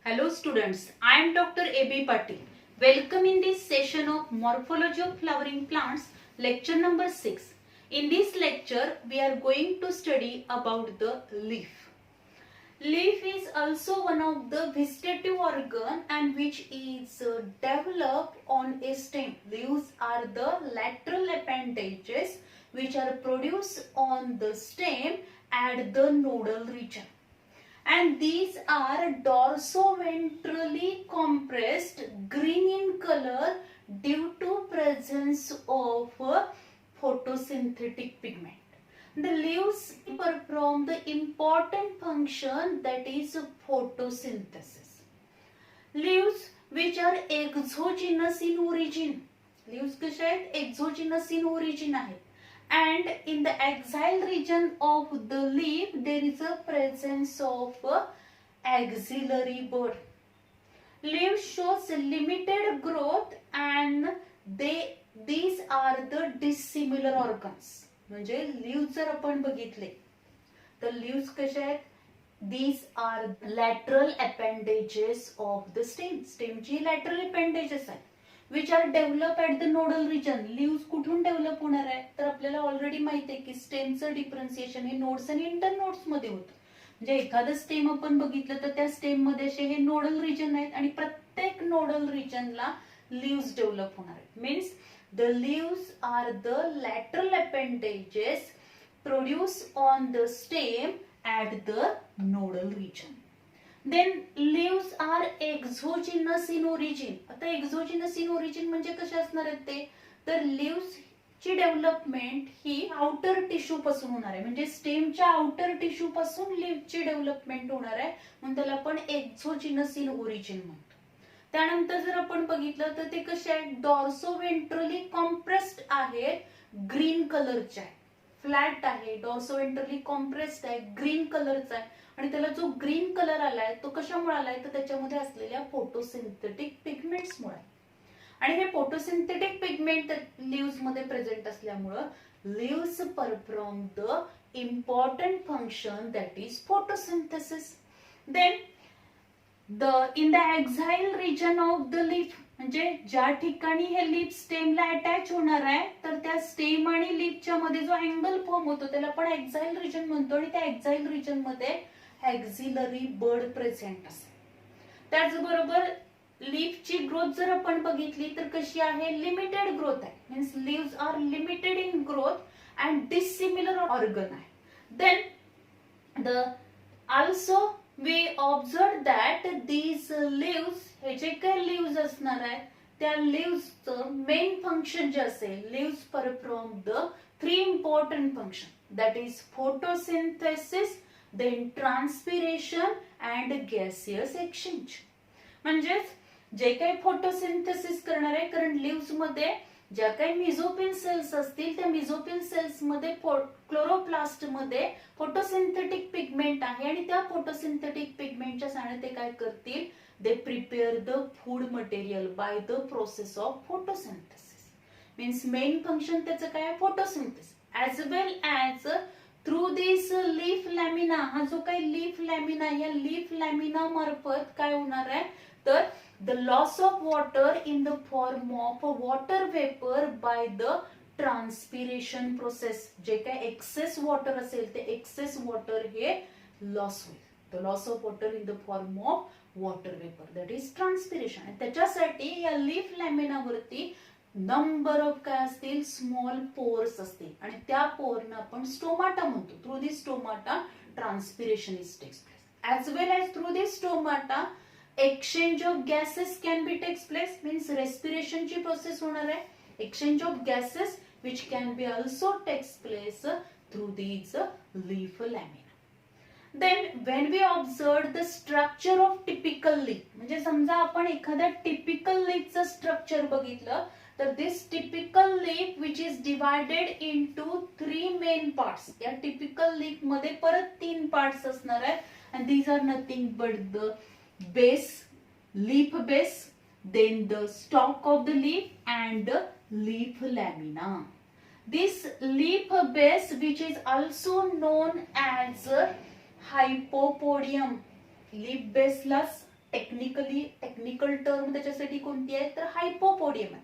Hello students, I am Dr. A.B. Patil. Welcome in this session of Morphology of Flowering Plants, lecture number 6. In this lecture, we are going to study about the leaf. Leaf is also one of the vegetative organ and which is developed on a stem. Leaves are the lateral appendages which are produced on the stem at the nodal region. And these are dorsoventrally compressed, green in color due to presence of photosynthetic pigment. The leaves perform the important function, that is photosynthesis. Leaves which are exogenous in origin. Leaves कशा आहेत? Exogenous in origin आहेत. And in the axial region of the leaf there is a presence of axillary bud. Leaf shows limited growth and these are the dissimilar organs. म्हणजे leaves जर आपण बघितले तर leaves कशा आहेत? These are lateral appendages of the stem. Stem ची lateral appendages आहेत. which are developed at the nodal region. Leaves कुठून डेव्हलप होणार आहे? तर आपल्याला ऑलरेडी माहिती आहे की स्टेमचं डिफरन्सिएशन हे नोड्स आणि इंटरनोड्स मध्ये होतं. म्हणजे एखादं स्टेम आपण बघितलं तर त्या स्टेम मध्ये असे हे नोडल रिजन आहेत आणि प्रत्येक नोडल रिजनला लीव्स डेव्हलप होणार आहेत. Means the leaves are the lateral appendages produced on the stem at the nodal region. Then leaves are exogenous in origin. आता exogenous in origin म्हणजे कसे असणार आहेत ते? तर leaves ची डेव्हलपमेंट ही आउटर टिश्यू पासून होणार आहे. म्हणजे स्टेमच्या आउटर टिश्यू पासून लीफ ची डेव्हलपमेंट होणार आहे, म्हणून त्याला आपण एक्झोजिनस इन ओरिजिन म्हणतो. त्यानंतर जर आपण बघितलं तर ते कसे आहेत? डॉर्सोवेंट्रली कॉम्प्रेस्ड आहेत, ग्रीन कलरचे आहे, फ्लॅट आहे, डॉर्सोवेंट्रली कॉम्प्रेस्ड आहे, ग्रीन कलरचा आहे. आणि त्याला जो ग्रीन कलर आलाय तो कशामुळे आलाय? तर त्याच्यामध्ये असलेल्या फोटोसिंथेटिक पिगमेंट्स मुळे. आणि हे फोटोसिंथेटिक पिगमेंट लीव्स मध्ये प्रेझेंट असल्यामुळं leaves perform the important function, that is photosynthesis. Then in the axial region of the leaf, म्हणजे ज्या ठिकाणी हे लीफ स्टेमला अटॅच होणार आहे तर त्या स्टेम आणि लीफच्या मध्ये जो अँगल फॉर्म होतो त्याला आपण एक्झाईल रिजन म्हणतो. आणि त्या एक्झाईल रिजन मध्ये एक्झिलरी बड प्रेझेंट असेल. त्याचबरोबर लीफची ग्रोथ जर आपण बघितली तर कशी आहे? लिमिटेड ग्रोथ आहे. Means leaves are limited in growth and dissimilar organ आहे. Then also we observe that these leaves, हे जे काही leaves असणार आहेत त्या leavesचं मेन फंक्शन जे असेल, leaves perform the three important function, that is photosynthesis, then transpiration and gaseous exchange. म्हणजेच जे काही फोटोसिंथेसिस करणार आहे, कारण leaves मध्ये ज्या काही मिझोपिल सेल्स असतील त्या मिझोपिल सेल्स मध्ये क्लोरोप्लास्ट मध्ये फोटोसिंथेटिक पिगमेंट आहे आणि त्या फोटोसिंथेटिक पिगमेंटच्या सहाय्याने ते काय करतील? They prepare the food material by the process of photosynthesis. Means main function त्याचं काय आहे? Photosynthesis. As well as through this leaf lamina, हा जो काही लीफ लॅमिना, या लीफ लॅमिना मार्फत काय होणार आहे? तर the loss of water in the form of water vapor by the transpiration process. जे काही एक्सेस वॉटर असेल ते एक्सेस वॉटर हे लॉस होईल. the loss of water in the form of water vapor, that is transpiration. आणि त्याच्यासाठी या leaf लॅमिनावरती number of काय असतील? स्मॉल पोर्स असतील आणि त्या पोरना आपण स्टोमाटा म्हणतो. Through this stomata transpiration is takes place. As well as through this stomata exchange of gases can be takes place, means respiration ची प्रोसेस होणार आहे. exchange of gases which can be also takes place through these leaf lamina. Then when we observe the structure of typical leaf, म्हणजे समजा आपण एखाद्या typical लीफचं structure बघितलं तर this typical leaf which is divided into three main parts. या typical leaf मध्ये परत तीन पार्ट्स असणार आहेत and these are nothing but the base, leaf base, then the stalk of the leaf and the leaf lamina. This leaf base, which is also known as hypopodium, leaf base ला technical term त्याच्यासाठी कोणती आहे तर hypopodium आहे.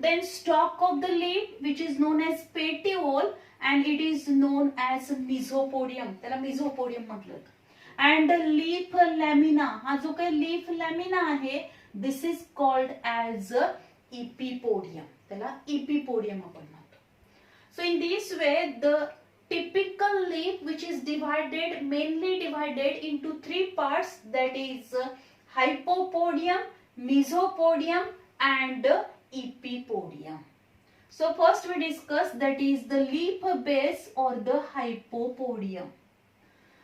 Then stalk of the leaf which is known as petiole and it is known as mesopodium, त्याला mesopodium म्हटलं जातं. And leaf lamina, हा जो काही लीफ लॅमिना आहे दिस इज कॉल्ड ॲज इपिपोडियम, त्याला इपिपोडियम आपण म्हणतो. So in this way the typical leaf which is mainly divided into three parts, that is hypopodium, mesopodium and epipodium. So first we discuss that is the leaf base or the hypopodium.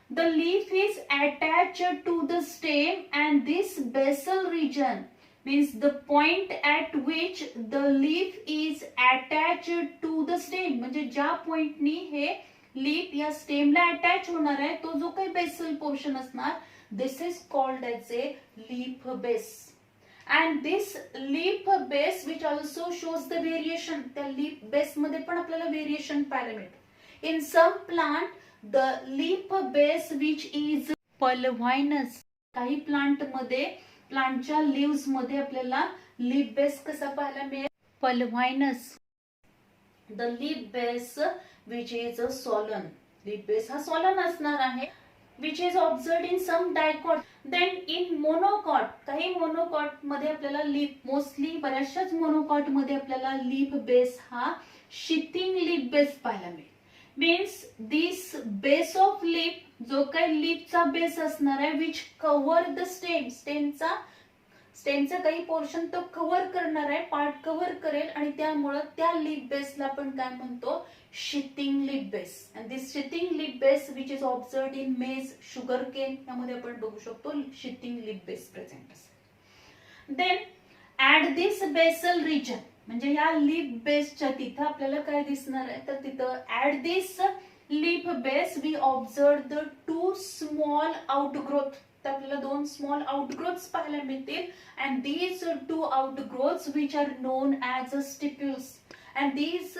The leaf is attached to the stem and this basal region means the point at which the leaf is attached to the stem, म्हणजे ज्या पॉइंटनी हे leaf या स्टेमला attach होणार आहे तो जो काही basal portion असणार this is called as a leaf base. And this leaf base which also shows the variation, त्या लीफ बेस मध्ये पण आपल्याला व्हेरिएशन पाहायला मिळतं. In some plant the leaf base which is pulvinus, काही प्लांट मध्ये प्लांटच्या लीव्स मध्ये आपल्याला लीफ बेस कसा पाहायला मिळेल pulvinus. The leaf base which is a solan, leaf base हा solan असणार आहे which is observed in some dicot. then in monocot, काही monocot मध्ये आपल्याला लीफ मोस्टली बऱ्याचशाच monocot मध्ये आपल्याला लीफ बेस हा sheathing leaf base पाहायला मिळेल. Means this base of leaf, जो काही लीफचा बेस असणार आहे विच कव्हर द स्टेम, स्टेमचा काही पोर्शन तो कव्हर करणार आहे, पार्ट कव्हर करेल आणि त्यामुळे त्या लीफ बेसला आपण काय म्हणतो sheathing leaf base. and this sheathing leaf base which is observed in maize, sugarcane यामध्ये आपण बघू शकतो sheathing leaf base present असेल. then at this basal region, म्हणजे या लीफ बेसच्या तिथं आपल्याला काय दिसणार आहे तर तिथं at this leaf base we observe the two small outgrowth, तर आपल्याला दोन स्मॉल आउटग्रोथ्स पाहायला मिळतील. and these two outgrowths which are known as stipules, and these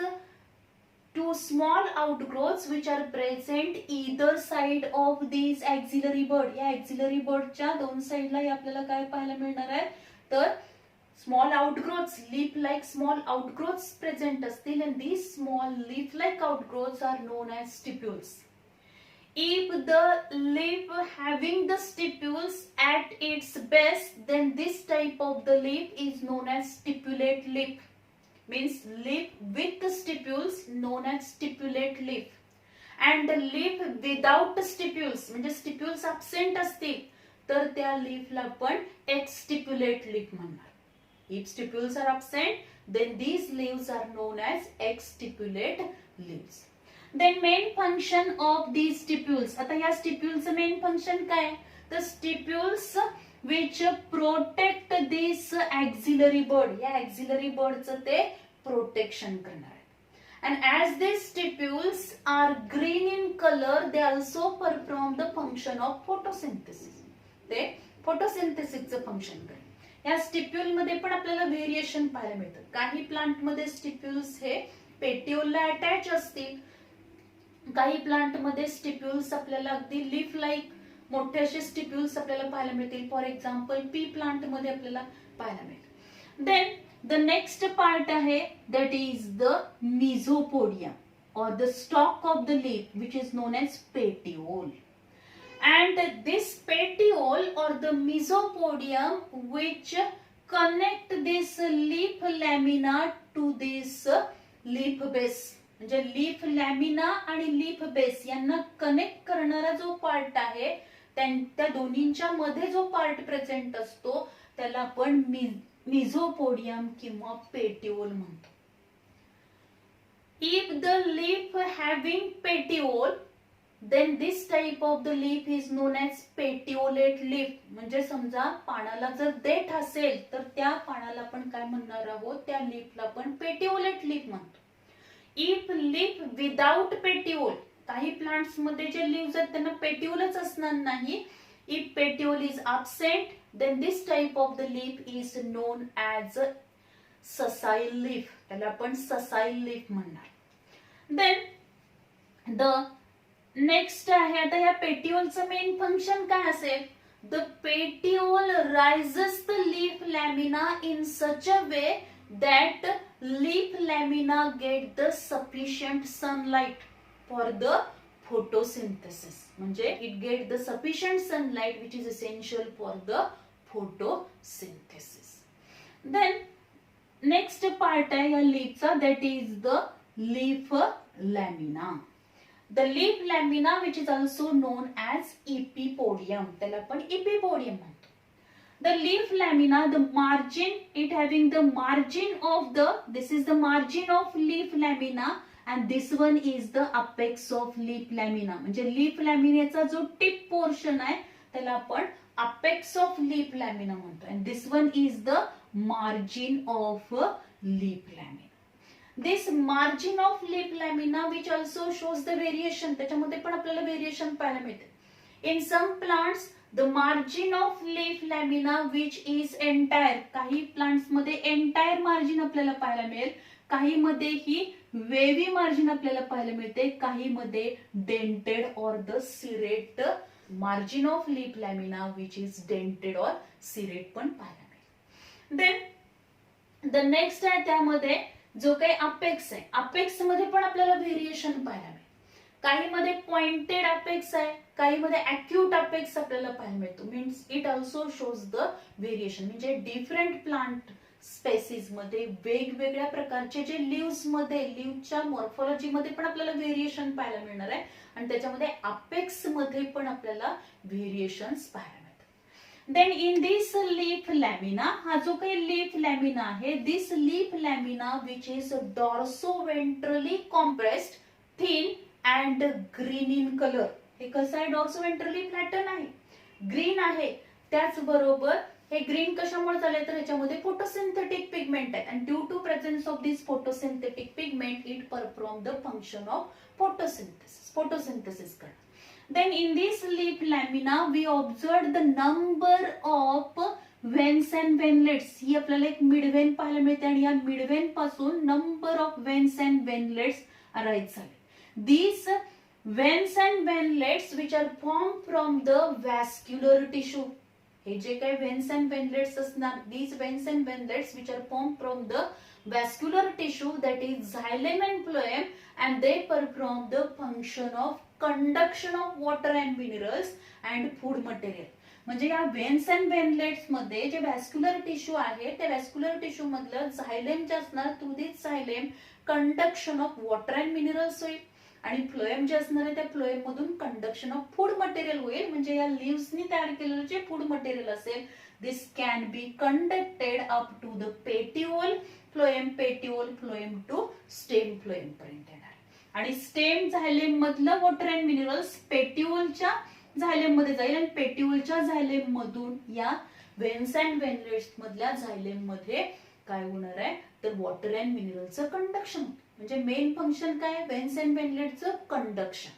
two small outgrowths which are present either side of these axillary bud, या axillary budच्या दोन साइडला आपल्याला काय पाहायला मिळणार आहे तर small outgrowths, leaf like small outgrowths present असतील. and these small leaf like outgrowths are known as stipules. If the leaf having the stipules at its base, then this type of the leaf is known as stipulate leaf. Means leaf with the stipules known as stipulate leaf. And the leaf without stipules, म्हणजे stipules absent असतील तर त्या leafला आपण exstipulate leaf म्हणणार. If stipules are absent, then these leaves are known as exstipulate leaves. Then main function of these stipules, आता या stipules main function काय तर stipules which protect this axillary bud, या axillary budचं ते प्रोटेक्शन करणार आहे. and as these stipules are green in color they also perform the function of photosynthesis, ते फोटोसिंथेसिसचं function करतात. या स्टिप्यूल मध्ये पण आपल्याला व्हेरिएशन पाहायला मिळतं. काही प्लांट मध्ये स्टिप्यूल्स हे पेटिओलला अटॅच असतील, काही प्लांट मध्ये स्टिप्यूल्स आपल्याला अगदी लीफ लाईक मोठे असे स्टिप्यूल्स आपल्याला पाहायला मिळतील. फॉर एक्झाम्पल पी प्लांट मध्ये आपल्याला पाहायला मिळेल. देन द नेक्स्ट पार्ट आहे दॅट इज द मिझोपोडियम और the stalk of the leaf which is known as petiole. and this petiole or the mesopodium which connect this leaf lamina to this leaf base, म्हणजे leaf lamina आणि leaf base यांना connect करणारा जो part आहे त्या दोन्हींच्या मध्ये जो पार्ट प्रेझेंट असतो त्याला आपण मिझोपोडियम किंवा पेटिओल म्हणतो. If the leaf having petiole, then this type of the leaf is known as petiolate leaf. म्हणजे समजा पानाला जर देठ असेल तर त्या पानाला आपण काय म्हणणार आहोत, त्या लीफला आपण पेटिओलेट लीफ म्हणतो. इफ लीफ विदाउट पेटिओल, काही प्लांट्स मध्ये जे लीव्स आहेत त्यांना पेटिओलच असणार नाही. If petiole is absent, then this type of the leaf is known as sessile leaf. त्याला आपण sessile leaf म्हणणार. Then the नेक्स्ट आहे आता या पेटिओलचं मेन फंक्शन काय असेल the petiole rises the leaf lamina in such a way that leaf lamina get the sufficient sunlight for the photosynthesis. म्हणजे it get the sufficient sunlight which is essential for the photosynthesis. Then next part आहे या leafचा, that is the leaf lamina. The leaf lamina which is also known as epipodium, त्याला आपण epipodium म्हणतो. The leaf lamina, the margin, it having the margin of the, this is the margin of leaf lamina and this one is the apex of leaf lamina. म्हणजे leaf laminaचा जो tip portion आहे त्याला आपण apex of leaf lamina म्हणतो and this one is the margin of leaf lamina. This margin of leaf lamina which also shows the variation, त्याच्यामध्ये पण आपल्याला variation पाहायला मिळते. In some plants the margin of leaf lamina which is entire, काही plants मध्ये entire margin आपल्याला पाहायला मिळेल, काही मध्ये ही wavy margin आपल्याला पाहायला मिळते, काही मध्ये dented or the serrate margin of leaf lamina which is dented or serrate पण पाहायला मिळेल. Then the next आहे त्यामध्ये जो काही अपेक्स आहे, अपेक्स मध्ये पण आपल्याला व्हेरिएशन पाहायला मिळेल. काही मध्ये पॉइंटेड अपेक्स आहे, काही मध्ये अॅक्यूट अपेक्स आपल्याला पाहायला मिळतो. Means it also shows the variation. म्हणजे डिफरंट प्लांट स्पेसिस मध्ये वेगवेगळ्या प्रकारचे जे लिव्स मध्ये, लिव्हच्या मॉर्फॉलॉजी मध्ये पण आपल्याला व्हेरिएशन पाहायला मिळणार आहे आणि त्याच्यामध्ये अपेक्स मध्ये पण आपल्याला व्हेरिएशन्स पाहायला. Then in this leaf lamina, हा जो काही leaf lamina आहे, this leaf lamina which is dorsoventrally compressed, thin and green in color. हे कसं आहे, dorsoventrally flattened आहे, ग्रीन आहे. त्याचबरोबर हे ग्रीन कशामुळे झाले तर ह्याच्यामध्ये फोटोसिंथेटिक पिगमेंट आहे and due to presence of this photosynthetic pigment it perform the function of photosynthesis करणार. Then in this leaf lamina we observed the number of veins and ventlets. ही आपल्याला एक मिडवेन पाहायला मिळते आणि या मिडवेन पासून number of veins and ventlets arise झाले. These veins and ventlets which are formed from the vascular tissue. हे जे काही veins and ventlets असणार, these veins and ventlets which are formed from the vascular tissue that is xylem and phloem and they perform the function of conduction of water and minerals and food material. म्हणजे या veins and ventlets मध्ये जे vascular tissue आहे त्या vascular tissue मधलं xylem जे असणार, through this xylem conduction of water and minerals होईल आणि फ्लोएम जे असणार आहे त्या फ्लोएम मधून कंडक्शन ऑफ फूड मटेरियल होईल. म्हणजे या लिव्हसनी तयार केलेलं जे फूड मटेरियल असेल this can be conducted up to the petiole phloem to stem phloem पर्यंत येणार. आणि स्टेम झायलेम मधलं वॉटर अँड मिनरल्स पेटिओलच्या झायलेम मध्ये जाईल आणि पेटिओलच्या झायलेम मधून या व्हेन्स अँड व्हेनलेट्स मधल्या झायलेम मध्ये काय होणार आहे तर वॉटर अँड मिनरलचं कंडक्शन. म्हणजे मेन फंक्शन काय, व्हेन्स अँड व्हेनलेटचं conduction.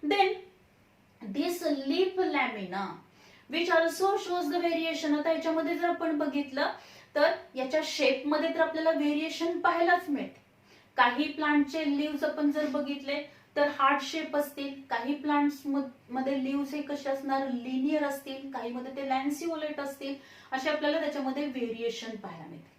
Then this leaf lamina which also shows the variation. आता याच्यामध्ये जर आपण बघितलं तर याच्या शेप मध्ये तर आपल्याला व्हेरिएशन पाहायलाच मिळते. काही प्लांटचे लिव्स आपण जर बघितले तर हार्ट शेप असतील, काही प्लांट्स मध्ये लिव्स हे कसे असणार लिनियर असतील, काही मध्ये ते लॅन्सिओलेट असतील, असे आपल्याला त्याच्यामध्ये व्हेरिएशन पाहायला मिळते.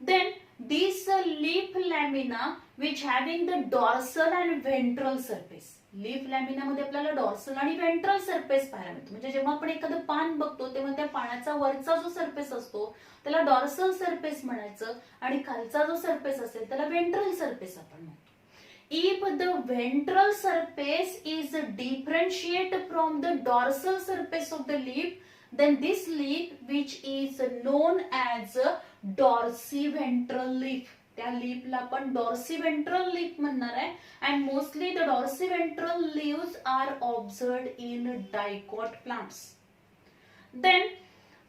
Then this leaf lamina which having the dorsal and ventral surface. Leaf lamina मध्ये आपल्याला डॉर्सल आणि व्हेंट्रल सरफेस पाहायला मिळतो. म्हणजे जेव्हा आपण एखादं पान बघतो तेव्हा त्या पानाचा वरचा जो सरफेस असतो त्याला डॉर्सल सरफेस म्हणायचं आणि खालचा जो सरफेस असेल त्याला व्हेंट्रल सरफेस आपण म्हणतो. If the ventral surface is differentiate from the dorsal surface of the leaf, then this leaf which is known as dorsiventral leaf. त्या लीफला आपण dorsiventral leaf म्हणणार आहे and mostly the dorsiventral leaves are observed in dicot plants. Then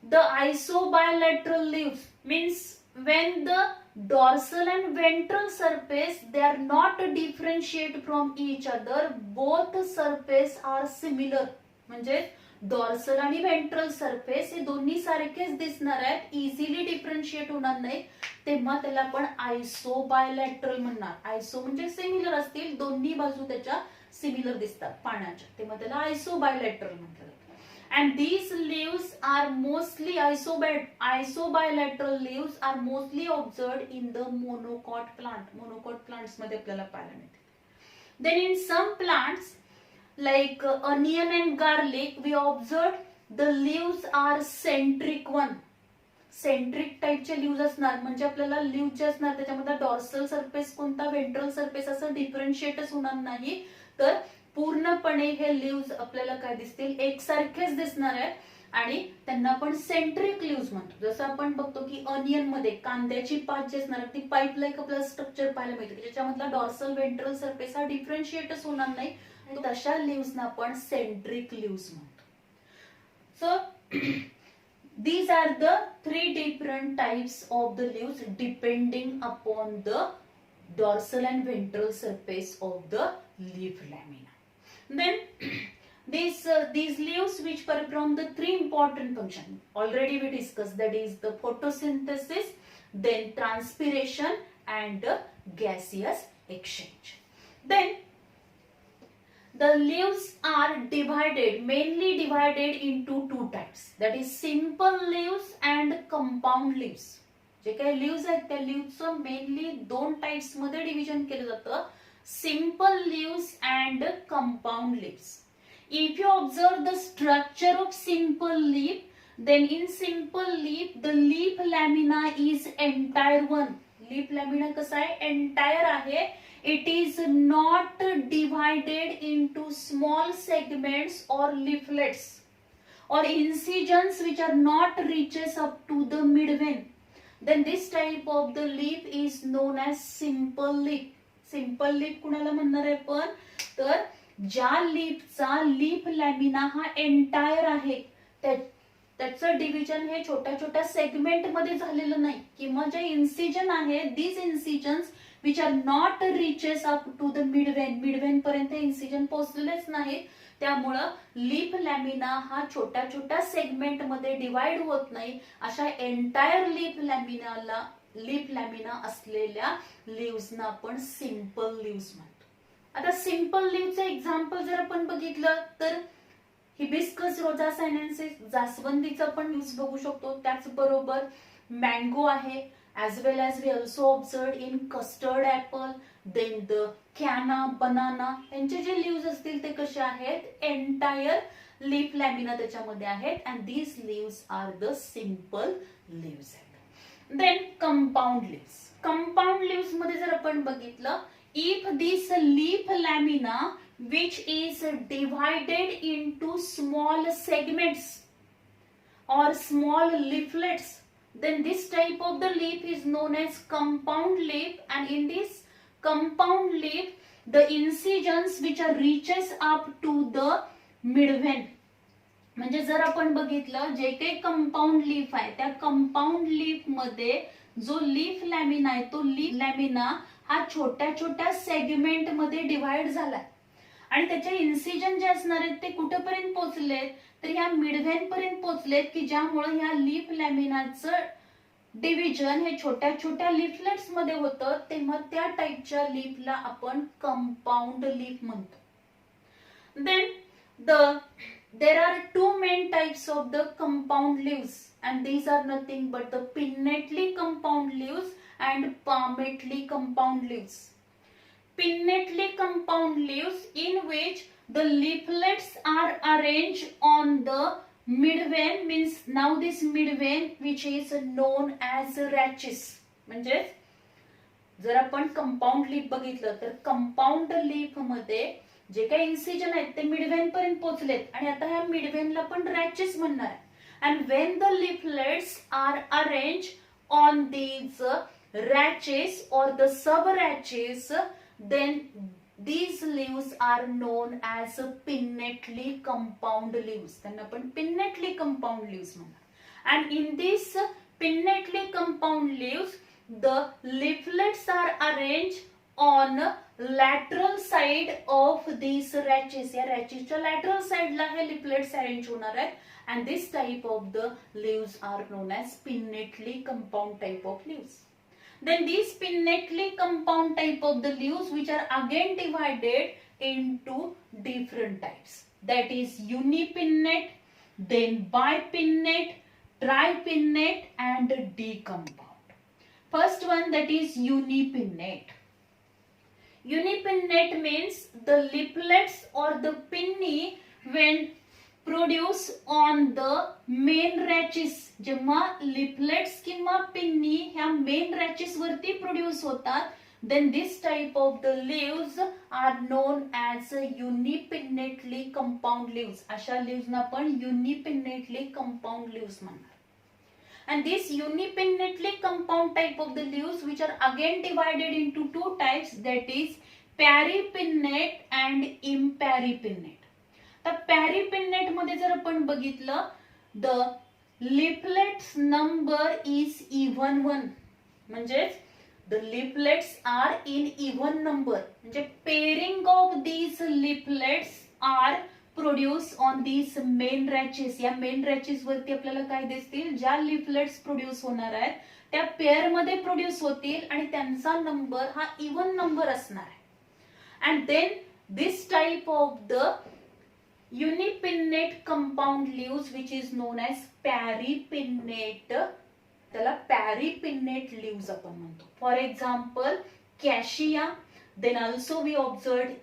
the isobilateral leaves means when the dorsal and ventral surface they are not differentiate from each other, both surface are similar. म्हणजे dorsal आणि ventral surface हे दोन्ही सारखेच दिसणार आहेत, easily differentiate होणार नाही, तेव्हा त्याला आपण आयसोबायलॅटरल म्हणणार. आयसो म्हणजे सिमिलर असतील, दोन्ही बाजू त्याच्या सिमिलर दिसतात पाण्याच्या, तेव्हा त्याला आयसोबायलॅटरल म्हटलं जातं. and these leaves are mostly isobilateral leaves are mostly observed in the monocot plants मध्ये आपल्याला पाहायला मिळते. Then in some plants like onion and garlic we observed the leaves are centric one. Centric टाइपचे लीव्ज असणार, म्हणजे आपल्याला leave जे असणार त्याच्यामध्ये डॉर्सल सरफेस कोणता, व्हेंट्रल सरफेस असं डिफरन्शिएटच होणार नाही, तर पूर्णपणे हे लीव्ज आपल्याला काय दिसतील, एकसारखेच दिसणार आहेत आणि त्यांना आपण सेंट्रिक लीव्ज म्हणतो. जसं आपण बघतो की अनियन मध्ये कांद्याची पात जी असणार ती पाईप लाईक आपल्याला स्ट्रक्चर पाहायला मिळते, ज्याच्यामधला डॉर्सल व्हेंट्रल सरफेस हा डिफरन्शिएटच होणार नाही, तशा लीव्सना आपण सेंट्रिक लीव्स म्हणतो. So these are the three different types of the leaves depending upon the dorsal and ventral surface of the leaf lamina. Then these leaves which perform the three important functions already we discussed, that is the photosynthesis, then transpiration and gaseous exchange. Then the leaves are mainly divided into two types, that is simple leaves and compound leaves. जे काही leaves आहेत त्या leaves mainly दोन types मध्ये division केलं जातं, simple leaves and compound leaves. If you observe the structure of simple leaf, then in simple leaf the leaf lamina is entire one. Leaf lamina कसा आहे, entire आहे. It is not divided into small segments or leaflets or incisions which are not reaches up to the midvein. Then this type of the leaf is known as simple leaf. Simple leaf कुणाला म्हणणार आहे पण, तर ज्या लीफचा leaf lamina हा entire आहे, त्याचं division हे छोट्या छोट्या सेगमेंट मध्ये झालेलं नाही, किंवा जे इन्सिजन आहे these incisions which are not reaches up to the midvein पर्यंत इन्सिजन पोहोचलेलेच नाही, त्यामुळं लीफ लॅमिना हा छोट्या छोट्या सेगमेंट मध्ये डिवाइड होत नाही, अशा एंटायर लीफ लॅमिना असलेल्या लीव्सना आपण सिंपल लीव्स म्हणतो. आता सिंपल लीव्हचं एक्झाम्पल जर आपण बघितलं तर हिबिस्कस रोजा सायनेन्सिस, जास्वंदीचा पण यूज बघू शकतो, त्याचबरोबर मँगो आहे, as well as we also observed in custard apple, then the canna, banana, यांचे जे leaves असतील ते कसे आहेत, entire leaf lamina त्याच्यामध्ये आहेत, and these leaves are the simple leaves. Then compound leaves. Compound leaves मध्ये जर आपण बघितलं, if this leaf lamina which is divided into small segments or small leaflets, then this type of the leaf is known as compound leaf, and in this compound leaf the incisions which are reaches up to the midvein. म्हणजे जर आपण बघितलं जे काही compound leaf आहे त्या compound leaf मध्ये जो लीफ लॅमिना आहे तो लीफ लॅमिना हा छोट्या छोट्या सेगमेंट मध्ये डिवाइड झालाय आणि त्याचे इन्सिजन जे असणार आहेत ते कुठेपर्यंत पोहोचलेत, तर ह्या मिडव्हेन पर्यंत पोहोचलेत, की ज्यामुळे ह्या लीफ लॅमिनाचं डिव्हिजन हे छोट्या छोट्या लीफलेट्स मध्ये होतं, तेव्हा त्या टाइपच्या लीफला आपण कंपाऊंड लीफ म्हणतो. Then there are two main types of the compound leaves, and these are nothing but the pinnately compound leaves and palmately compound leaves. Pinnately compound leaves in which the leaflets are arranged on the midvein, means now this midvein which is known as rachis. म्हणजे जर आपण compound leaf बघितलं तर compound leaf मध्ये जे काही incision आहेत ते मिडवेन पर्यंत पोहोचलेत आणि आता ह्या मिडवेनला पण रॅचेस म्हणणार आहे. And when the leaflets are arrange on these rachis और the sub rachis, then these leaves are known as pinnately compound leaves. त्यांना आपण pinnately compound leaves म्हणणार. And in these pinnately compound leaves the leaflets are arranged on lateral side of these rachis. या रॅचेसच्या lateral side ला हे leaflets arrange होणार आहेत, and this type of the leaves are known as pinnately compound type of leaves. Then these pinnately compound type of the leaves which are again divided into different types, that is unipinnate, then bipinnate, tripinnate and D-compound. First one, that is unipinnate. Unipinnate means the leaflets or the pinny when produce on the main rachis. जेव्हा leaflets किंवा पिन्नी ह्या main rachis वरती produce होतात, then this type of the leaves are known as unipinnately compound leaves. अशा leaves ना आपण unipinnately compound leaves म्हणणार. And this unipinnately compound type of the leaves, which are again divided into two types, that is peripinnate and imperipinnate. तर peripinnate मध्ये जर आपण बघितलं, the leaflets number is even one. म्हणजेच the leaflets are in even number. म्हणजे pairing of these leaflets are produce on these main rachis. या main rachis वरती आपल्याला काय दिसतील, ज्या leaflets produce होणार आहेत त्या पेअर मध्ये प्रोड्यूस होतील आणि त्यांचा नंबर हा इवन नंबर असणार आहे. And then this type of the unipinnate compound leaves, which is known as peripinnate, त्याला peripinnate leaves आपण म्हणतो. For example, cassia. Then also we observed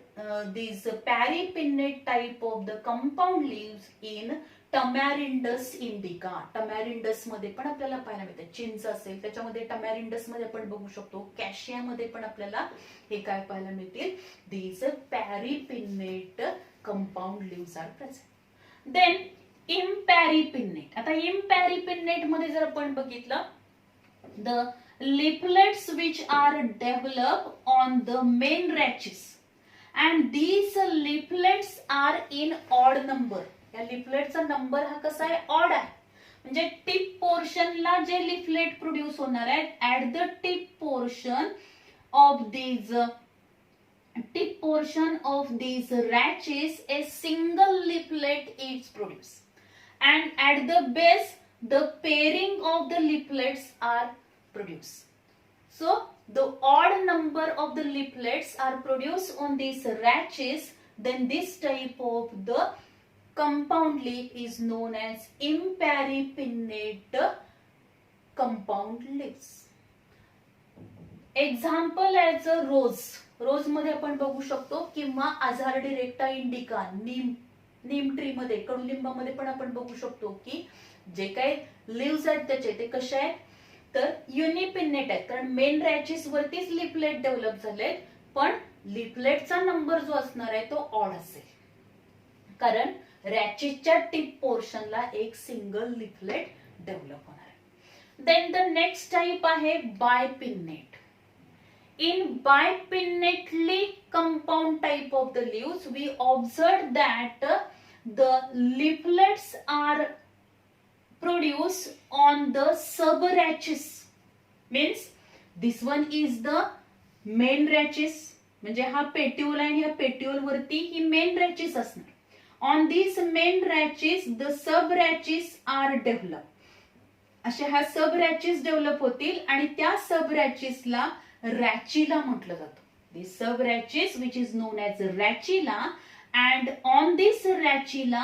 these peripinnate type of the compound leaves in Tamarindus indica. Tamarindus मध्ये पण आपल्याला पाहायला मिळते. चिंच असेल त्याच्यामध्ये Tamarindus मध्ये आपण बघू शकतो. कॅशिया मध्ये पण आपल्याला हे काय पाहायला मिळतील, these peripinnate compound leaves are present. Then imperipinnate. आता imperipinnate मध्ये जर आपण बघितलं, the leaflets which are developed on the main rachis and these leaflets are in odd number. या leafletचा नंबर हा कसा आहे, ऑड आहे. म्हणजे टिप पोर्शनला जे leaflet प्रोड्यूस होणार आहेत, at the tip portion of these rachis a single leaflet is produced, and at the base the pairing of the leaflets are produced. So the odd number of the leaflets are produced on these rachis. Then this type of the compound leaf is known as imperipinnate compound leaves. Example as a rose. रोज मध्ये आपण बघू शकतो, किंवा आझार डिरेक्टा indica, नीम tree मध्ये, कडुलिंबामध्ये पण आपण बघू शकतो की जे काही लिव्स आहेत त्याचे ते कसे आहेत, तर युनिपिन्नेट आहेत. कारण मेन रॅचेस वरतीच लिफलेट डेव्हलप झालेत, पण लिफलेटचा नंबर जो असणार आहे तो ऑड असेल, कारण रॅचेसच्या टिप पोर्शनला एक सिंगल लिफलेट डेव्हलप होणार आहे. देन द नेक्स्ट टाइप आहे बायपिन्नेट. In bipinnately compound type of the leaves, we observe that the leaflets are produced on the subrachis. Means this one is the main rachis. म्हणजे हा पेट्यूल आहे, ह्या पेट्यूल वरती ही main रॅचिस असणार. On these main rachis, the subrachis are developed. अशा ह्या subrachis develop होतील आणि त्या subrachesला रॅचिला म्हटलं जातं. The subrachis which is known as rachila, and on this rachila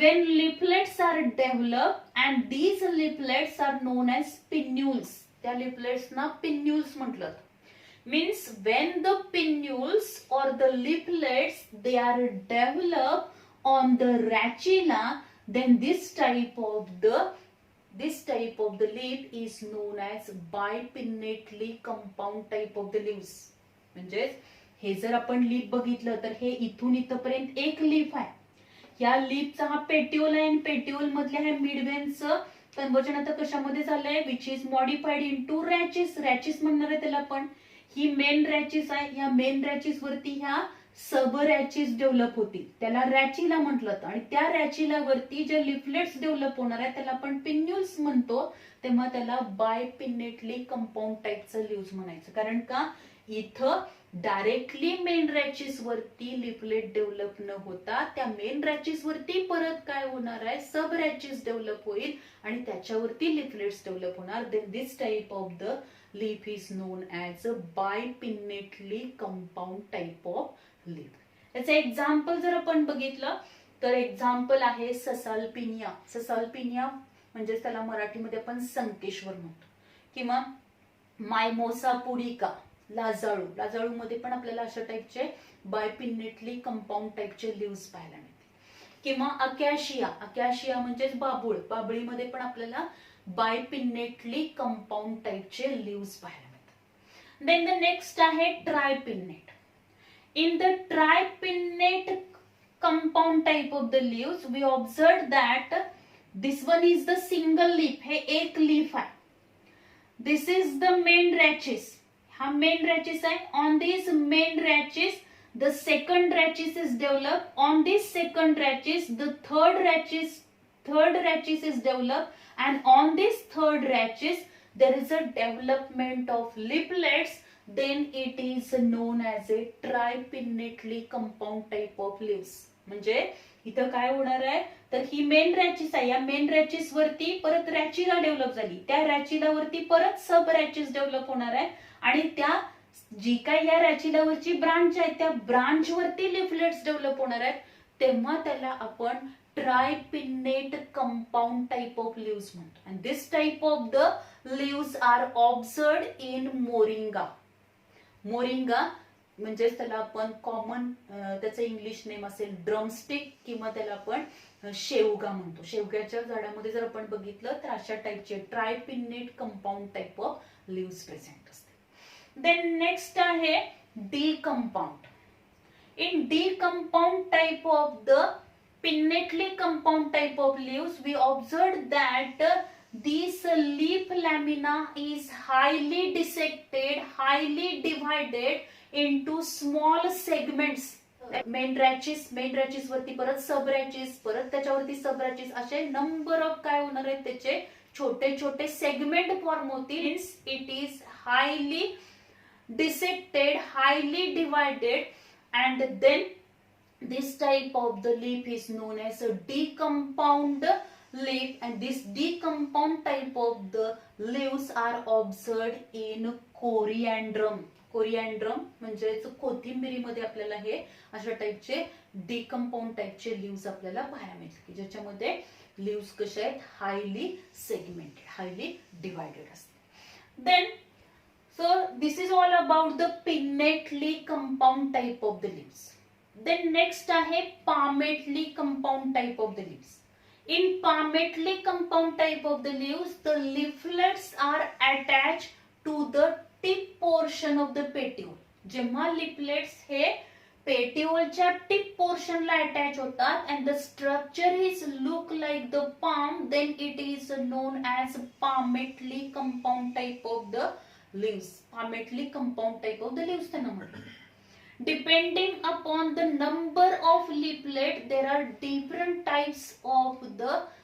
when leaflets are developed and these leaflets are known as pinnules. त्या leaflets ना pinnules म्हटलं जातं. Means when the pinnules or the leaflets they are developed on the rachila, then this type of the leaf is known as bipinnately compound type of the leaves. म्हणजे हे जर आपण leaf बघितलं तर हे इथून इथपर्यंत एक लीफ आहे. या लीफचा हा पेट्यूल आहे आणि पेट्यूल मधल्या ह्या मिडवेनचं कन्वर्जन आता कशामध्ये झालंय, विच इज मॉडिफाईड इनटू रॅचिस. रॅचिस म्हणणार आहे त्याला, पण ही मेन रॅचिस आहे. या मेन रॅचिस वरती ह्या सब रॅचिस डेव्हलप होतील, त्याला रॅचिला म्हटलं जातं. आणि त्या रॅचिला वरती जे लिफलेट्स डेव्हलप होणार आहे त्याला आपण पिन्युल्स म्हणतो. तेव्हा त्याला बायपिन्नेटली कंपाऊंड टाईपचं लीव्स म्हणायचं. कारण का, इथं डायरेक्टली मेन रॅचिस वरती लिफलेट डेव्हलप न होता त्या मेन रॅचिस वरती परत काय होणार आहे, सब रॅचिस डेव्हलप होईल आणि त्याच्यावरती लिफलेट्स डेव्हलप होणार. Then this type of the leaf is known as a bipinnately compound type of leaf. याचं एक्झाम्पल जर आपण बघितलं तर एक्झाम्पल आहे ससाल्पिनिया. ससाल्पिनिया म्हणजे त्याला मराठीमध्ये आपण संकेश्वर म्हणतो. किंवा मायमोसा पुडिका, लाजाळू. लाजाळू मध्ये पण आपल्याला अशा टाईपचे बायपिन्नेटली कंपाऊंड टाईपचे लिव्स पाहायला मिळते. किंवा अकॅशिया. अकॅशिया म्हणजेच बाभूळ. बाभळीमध्ये पण आपल्याला बायपिन्नेटली कंपाऊंड टाईपचे लिव्स पाहायला मिळतात. देन द नेक्स्ट आहे ट्रायपिन्नेट. In the tripinnate compound type of the leaves, we observe that this one is the single leaf. हे एक leaf आहे. This is the main rachis. हा main rachis आहे. On these main rachis, the second rachis is developed. On this second rachis, the third rachis is developed. And on this third rachis, there is a development of leaflets. Then it is known as a tripinnately compound type of leaves. म्हणजे इथं काय होणार आहे तर ही main रॅचिस आहे. या main rachis वरती परत रॅचिला डेव्हलप झाली. त्या रॅचिला वरती परत सब रॅचिस डेव्हलप होणार आहे आणि त्या जी काय या रॅचिलावरची ब्रांच आहे त्या ब्रांच वरती लिफलेट्स डेव्हलप होणार आहेत. तेव्हा त्याला आपण tripinnate compound type of leaves म्हणतो. And this type of the leaves are observed in Moringa. Moringa म्हणजे त्याला आपण कॉमन त्याचं इंग्लिश नेम असेल ड्रमस्टिक किंवा त्याला आपण शेवगा म्हणतो. शेवग्याच्या झाडामध्ये जर आपण बघितलं तर अशा टाईपचे tripinnate compound type of leaves present असते. देन नेक्स्ट आहे decompound. In decompound type of the pinnately compound type of leaves, we observed that this leaf lamina is highly dissected, highly divided into small segments. Main rachis वरती परत सब रॅचिस, परत त्याच्यावरती सब रॅचिस, असे number of काय होणार आहेत त्याचे छोटे छोटे सेगमेंट फॉर्म होतील. It is highly dissected, highly divided, and then this type of the leaf is known as a decompound leaf. And this decompound type of the leaves are observed in Coriandrum. कोरिअँड्रम म्हणजेच कोथिंबिरीमध्ये आपल्याला हे अशा टाईपचे डिकंपाऊंड टाईपचे lives आपल्याला पाहायला मिळतात की ज्याच्यामध्ये लिव्स कसे आहेत हायली सेगमेंटेड, हायली डिवायडेड असते. Then so this is all about the pinnately compound type of the leaves. Then next आहे palmately compound type of the leaves. In palmately compound type of the leaves, the leaflets are attached to the tip portion of the petiole. जेव्हा leaflets हे पेटिओलच्या tip पोर्शनला attach होतात and the structure is look like the palm, then it is known as palmately compound type of the leaves. Palmately compound type of the leaves त्यांना म्हणतात. Depending upon the number of leaflet, there are different types of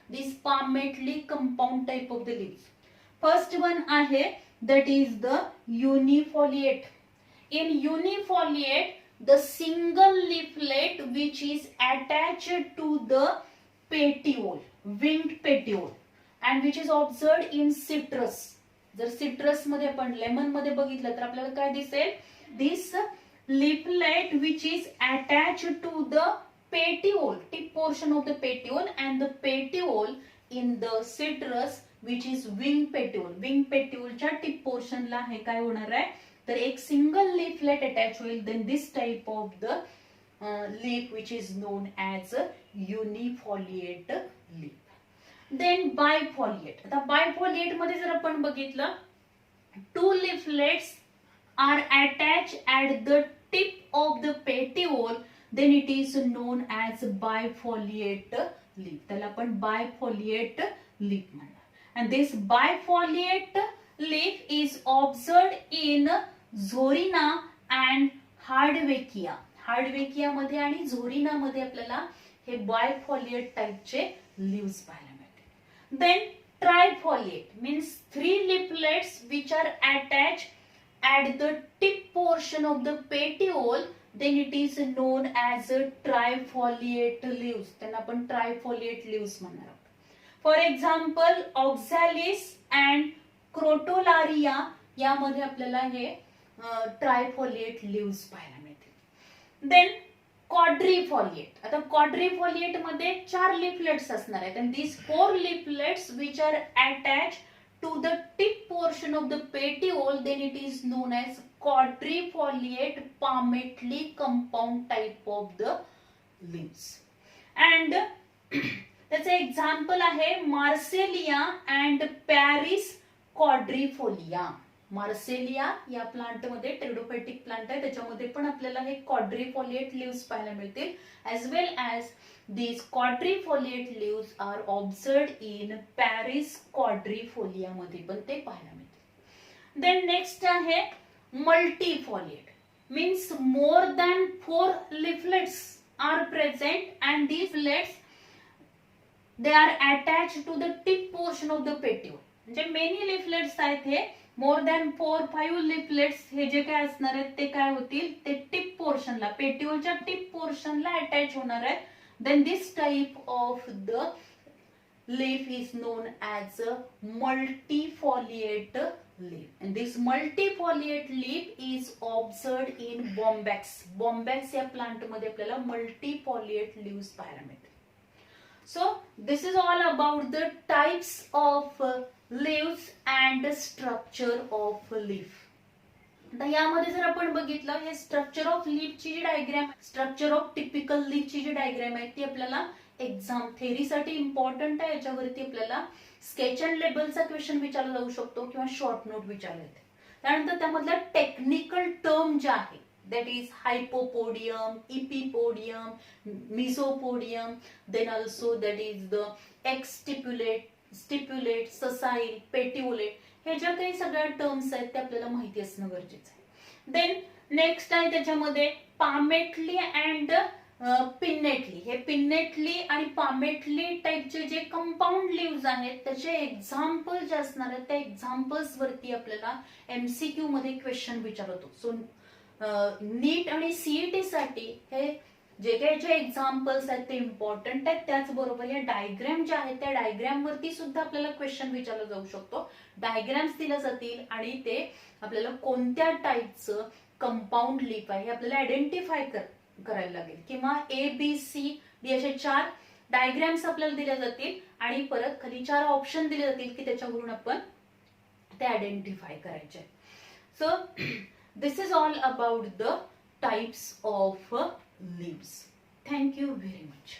this palmately compound type of the leaves. First one आहे that is the unifoliate. In unifoliate, the single leaflet which is attached to the petiole, winged petiole, and which is observed in citrus. जर citrus मध्ये आपण lemon मध्ये बघितलं तर आपल्याला काय दिसेल, दिस leaflet which is attached to the petiole, tip portion of the petiole, and the petiole in the citrus which is wing petiole. Wing petiole च्या tip portion ला हे काय होणार आहे तर एक सिंगल leaflet attach होईल. Then this type of the leaf which is known as a unifoliate leaf. Then bifoliate. आता bifoliate मध्ये जर आपण बघितलं, two leaflets are attached at the tip of the petiole, then it is known as bifoliate leaf. त्याला आपण bifoliate leaf म्हणणार. And this bifoliate leaf is observed in Zorina and Hardwickia. Hardwickia मध्ये आणि Zorina मध्ये आपल्याला हे bifoliate टाइपचे leaves पाहायला मिळतील. Then trifoliate means three leaflets which are attached at the tip portion of the petiole, then it is known as a trifoliate leaves. त्यांना आपण trifoliate leaves म्हणणार आहोत. For example, oxalis and crotalaria यामध्ये आपल्याला हे trifoliate leaves पाहायला मिळतील. Then क्वाड्रिफॉलिएट. आता क्वाड्रिफॉलिएट मध्ये 4 लिफलेट्स असणार आहेत and these 4 leaflets which are attached to the tip portion of the petiole, then it is known as quadrifoliate palmately compound type of the leaves. And त्याचे एक्झाम्पल आहे मार्सेलिया and Paris क्वाड्रिफोलिया. मार्सेलिया या plant मध्ये टेरिडोफायटिक plant आहे, त्याच्यामध्ये पण आपल्याला हे क्वाड्रिफोलिएट leaves पाहायला मिळतील. As well as these quadrifoliate leaves are observed in Paris quadrifolia मध्ये पण ते पाहायला मिळतील. देन नेक्स्ट आहे multifoliate. Means more than 4 leaflets are present and these leaflets they are attached to the tip portion of the petiole. म्हणजे many leaflets आहेत हे, more than 4-5 leaflets हे जे काय असणार आहेत ते काय होतील, ते टिप पोर्शनला, पेटिओलच्या टिप पोर्शनला अटॅच होणार आहे. Then this type of the leaf is known as a multifoliate leaf. And this multifoliate leaf is observed in bombax. Bombax या प्लांट मध्ये आपल्याला multifoliate leaves पाहायला मिळतील. So this is all about the types of leaves and structure of leaf. आता यामध्ये जर आपण बघितलं, हे स्ट्रक्चर ऑफ लीफ ची जी diagram, structure of typical leaf ची जी डायग्राम आहे ती आपल्याला एक्झाम थेरीसाठी इम्पॉर्टंट आहे. याच्यावरती आपल्याला स्केच अँड लेबलचा क्वेश्चन विचारला जाऊ शकतो किंवा शॉर्ट नोट विचारले जाते. त्यानंतर त्यामधल्या टेक्निकल टर्म ज्या आहेत, that is hypopodium, epipodium, mesopodium, then also that is the exstipulate, stipulate, sessile, petiolate, हे ज्या काही सगळ्या टर्म्स आहेत ते आपल्याला माहिती असणं गरजेचं आहे. देन नेक्स्ट आहे त्याच्यामध्ये पामेटली अँड पिन्नेटली. हे पिन्नेटली आणि पामेटली टाइपचे जे कंपाऊंड लीव्स आहेत त्याचे एक्झाम्पल जे असणार आहेत त्या एक्झाम्पल्स वरती आपल्याला एमसीक्यू मध्ये क्वेश्चन विचारतो. सो नीट आणि सीईटी साठी हे जे काही जे एक्झाम्पल्स आहेत ते इम्पॉर्टंट आहेत. त्याचबरोबर या डायग्राम ज्या आहेत त्या डायग्राम वरती सुद्धा आपल्याला क्वेश्चन विचारला जाऊ शकतो. डायग्राम्स दिल्या जातील आणि ते आपल्याला कोणत्या टाईपचं कंपाऊंड लीफ आहे हे आपल्याला आयडेंटिफाय करायला लागेल. किंवा ABCD असे 4 डायग्राम्स आपल्याला दिल्या जातील आणि परत खाली 4 ऑप्शन दिले जातील की त्याच्यावरून आपण ते आयडेंटिफाय करायचे. So this is all about the types of leaves. Thank you very much.